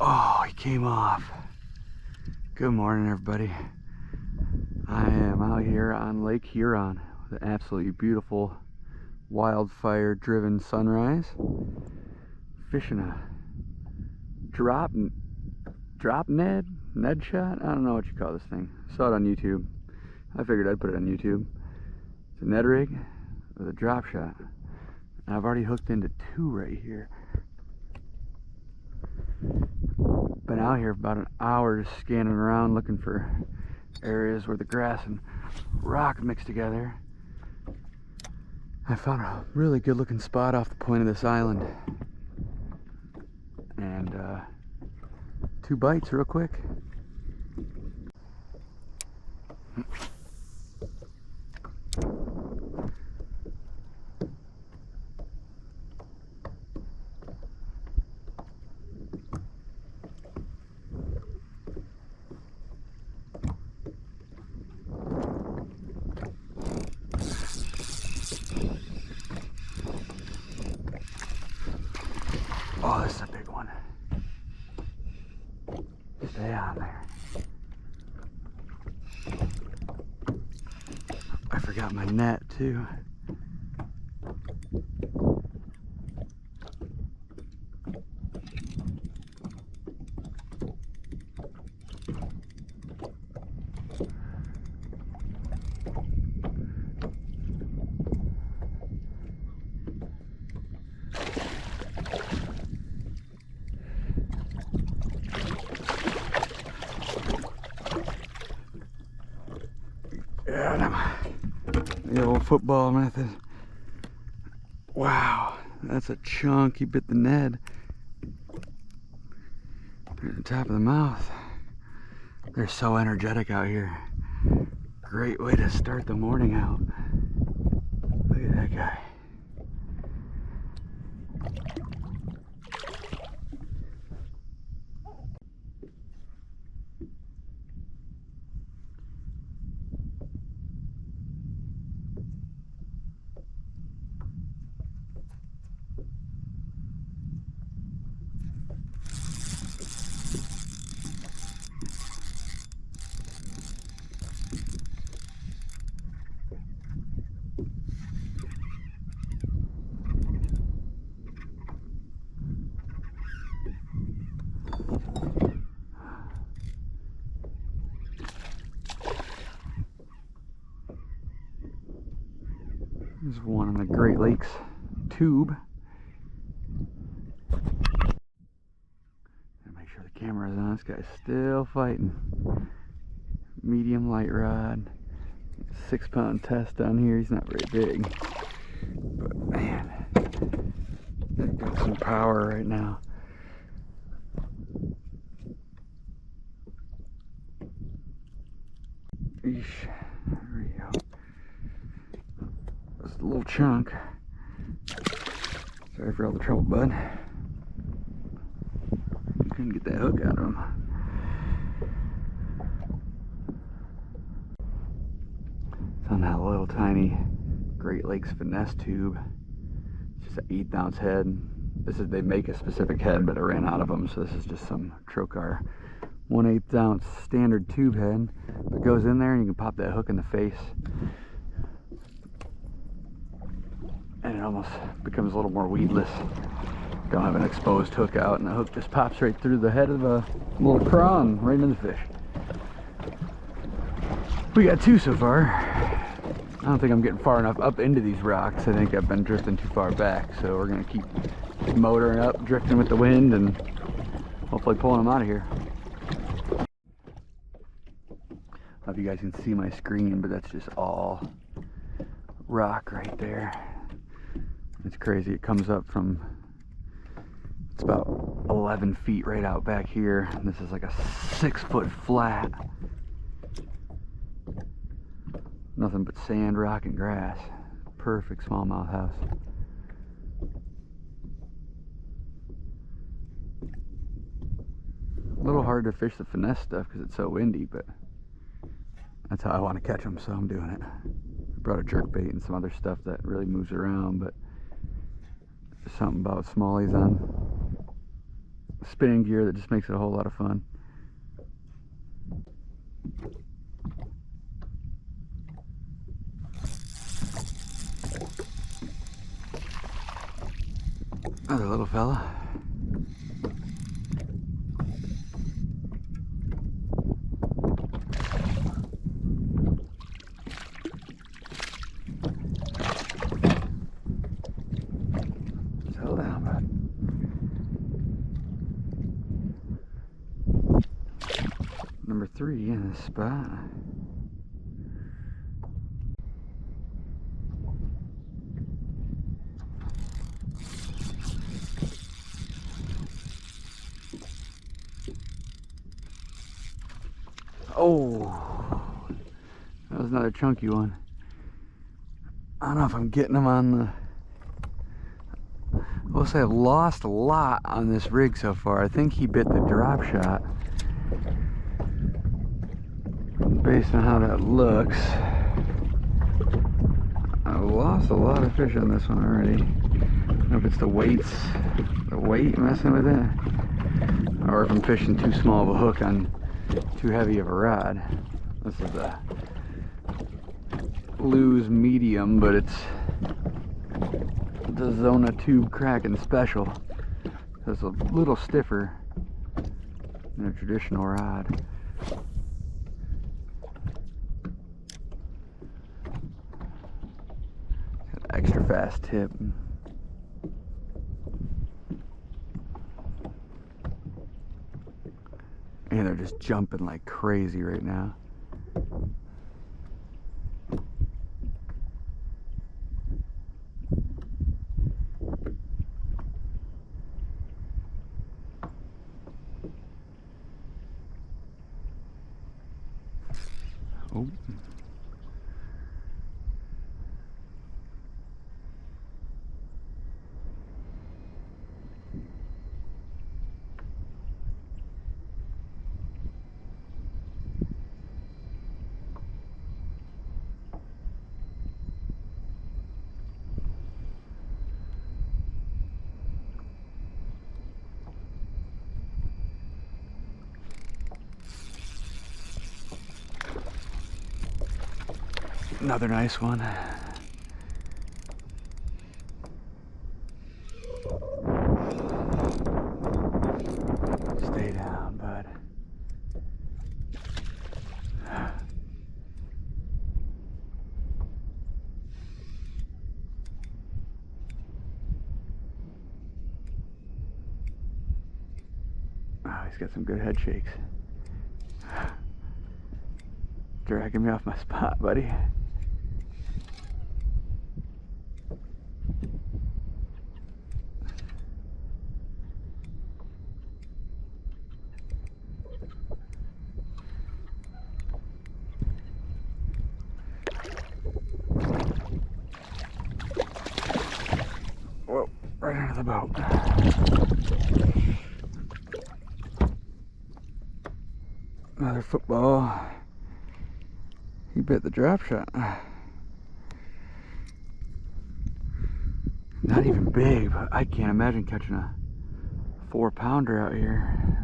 Oh, he came off. Good morning, everybody. I am out here on Lake Huron with an absolutely beautiful wildfire driven sunrise, fishing a drop Ned shot. I don't know what you call this thing. Saw it on YouTube. I figured I'd put it on YouTube. It's a Ned rig with a drop shot, and I've already hooked into 2 right here. Been out here about an hour just scanning around looking for areas where the grass and rock mix together. I found a really good looking spot off the point of this island, and 2 bites real quick. Oh, this is a big one. Stay on there. I forgot my net too. The old football method. Wow, that's a chunk. He bit the Ned at the top of the mouth. They're so energetic out here. Great way to start the morning out. Look at that guy. There's one in the Great Lakes tube. Make sure the camera's on. This guy's still fighting. Medium light rod. 6-pound test down here. He's not very big, but man, they've got some power right now. Eesh. There we go. Just a little chunk. Sorry for all the trouble, bud. Couldn't get that hook out of him. It's on that little tiny Great Lakes finesse tube. It's just an 1/8 ounce head. They make a specific head, but I ran out of them, so this is just some Trocar 1/8 ounce standard tube head. It goes in there and you can pop that hook in the face, and it almost becomes a little more weedless. Don't have an exposed hook out, and the hook just pops right through the head of a little prawn, right into the fish. We got 2 so far. I don't think I'm getting far enough up into these rocks. I think I've been drifting too far back, so we're gonna keep motoring up, drifting with the wind, and hopefully pulling them out of here. I don't know if you guys can see my screen, but that's just all rock right there. It's crazy. It comes up from, it's about 11 feet right out back here. This is like a 6-foot flat. Nothing but sand, rock, and grass. Perfect smallmouth house. A little hard to fish the finesse stuff because it's so windy, but that's how I want to catch them, so I'm doing it. I brought a jerkbait and some other stuff that really moves around, but there's something about smallies on spinning gear that just makes it a whole lot of fun. Another little fella. Settle down, bud. Number 3 in this spot. Oh, that was another chunky one. I don't know if I'm getting them on the... I'll say I've lost a lot on this rig so far. I think he bit the drop shot. Based on how that looks, I've lost a lot of fish on this one already. I don't know if it's the weight messing with it, or if I'm fishing too small of a hook on too heavy of a rod. This is a Lew's medium, but it's the Zona Tube Kraken Special. So it's a little stiffer than a traditional rod. Got an extra fast tip. And they're just jumping like crazy right now. Oh. Another nice one. Stay down, bud. Oh, he's got some good head shakes. Dragging me off my spot, buddy. Whoa, right under the boat. Another football. He bit the drop shot. Not even big, but I can't imagine catching a 4-pounder out here.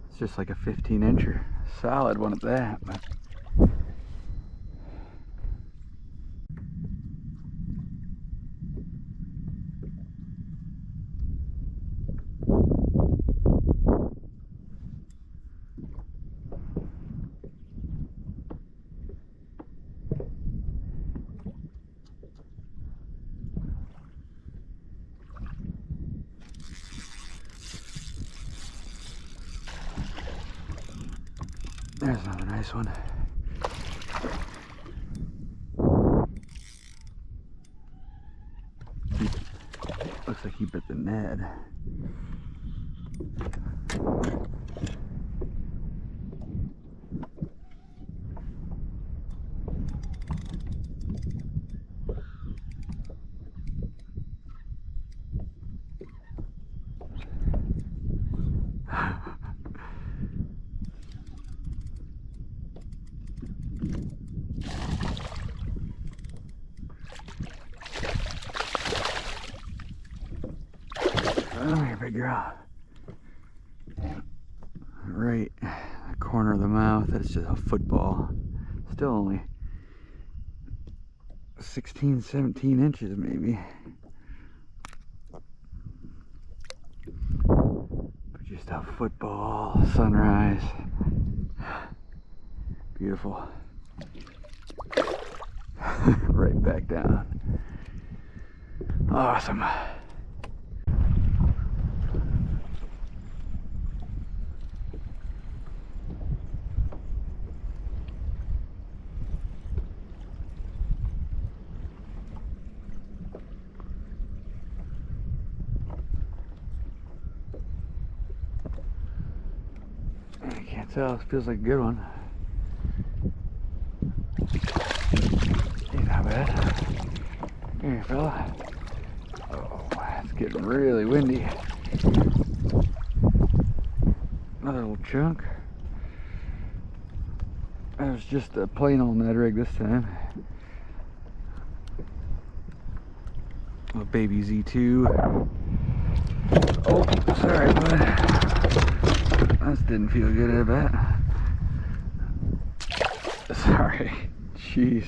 It's just like a 15-incher. Solid one at that. But there's another nice one. Looks like he bit the Ned. Come here, big girl. right the corner of the mouth. That's just a football. Still only 16, 17 inches maybe. But just a football sunrise. Beautiful. Right back down. Awesome. I can't tell, it feels like a good one. Ain't not bad. Here, fella. Oh, it's getting really windy. Another little chunk. That was just a plain old Ned rig this time. Little baby Z2. Oh, sorry, bud. This didn't feel good, I bet. Sorry. Jeez.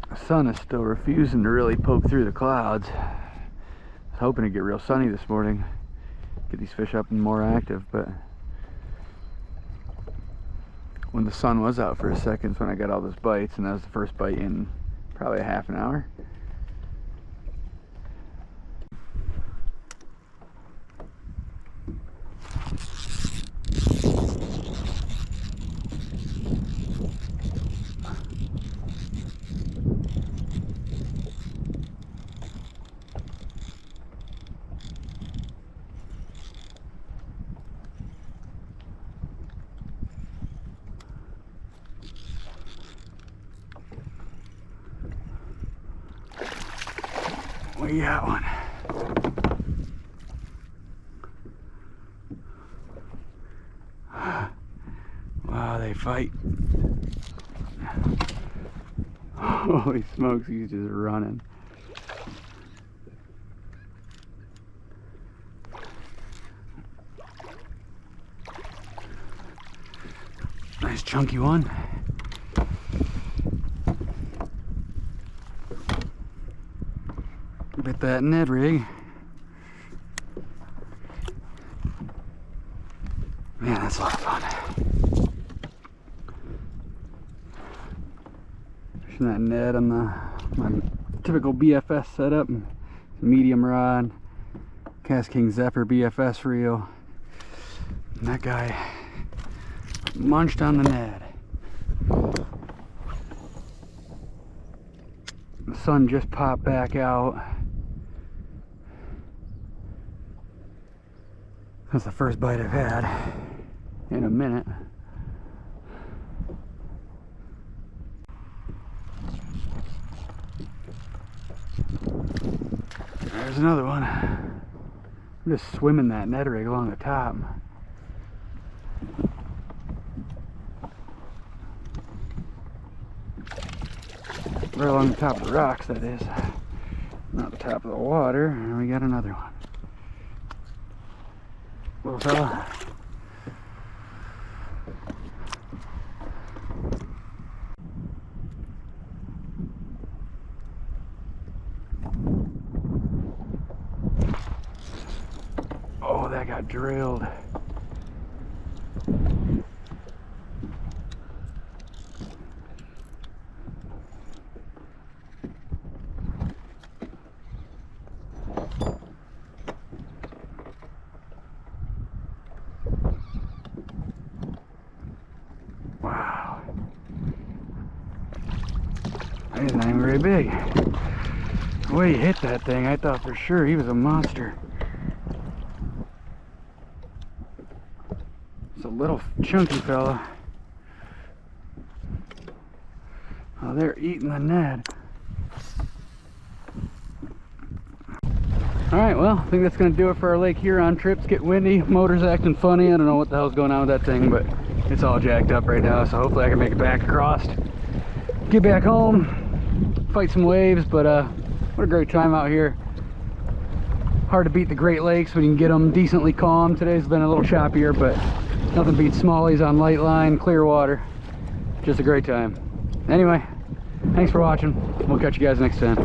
The sun is still refusing to really poke through the clouds. I was hoping to get real sunny this morning, get these fish up and more active, but when the sun was out for a second is when I got all those bites, and that was the first bite in probably a half an hour. We got one. Wow, they fight. Holy smokes, he's just running. Nice chunky one. Bit that Ned rig. Man, that's a lot of fun. Fishing that Ned on my typical BFS setup. Medium rod, Cast King Zephyr BFS reel. And that guy munched on the Ned. The sun just popped back out. That's the first bite I've had in a minute. There's another one. I'm just swimming that Ned rig along the top. Right along the top of the rocks, that is. Not the top of the water. And we got another one. Little fella. Oh, that got drilled. Wow. He's not even very big. The way he hit that thing, I thought for sure he was a monster. It's a little chunky fella. Oh, they're eating the Ned. Alright, well, I think that's going to do it for our Lake Huron trip. It's getting windy, motor's acting funny. I don't know what the hell's going on with that thing, but it's all jacked up right now, so hopefully I can make it back across. Get back home, fight some waves, but What a great time out here. Hard to beat the Great Lakes when you can get them decently calm. Today's been a little choppier, but nothing beats smallies on light line, clear water. Just a great time. Anyway, thanks for watching. We'll catch you guys next time.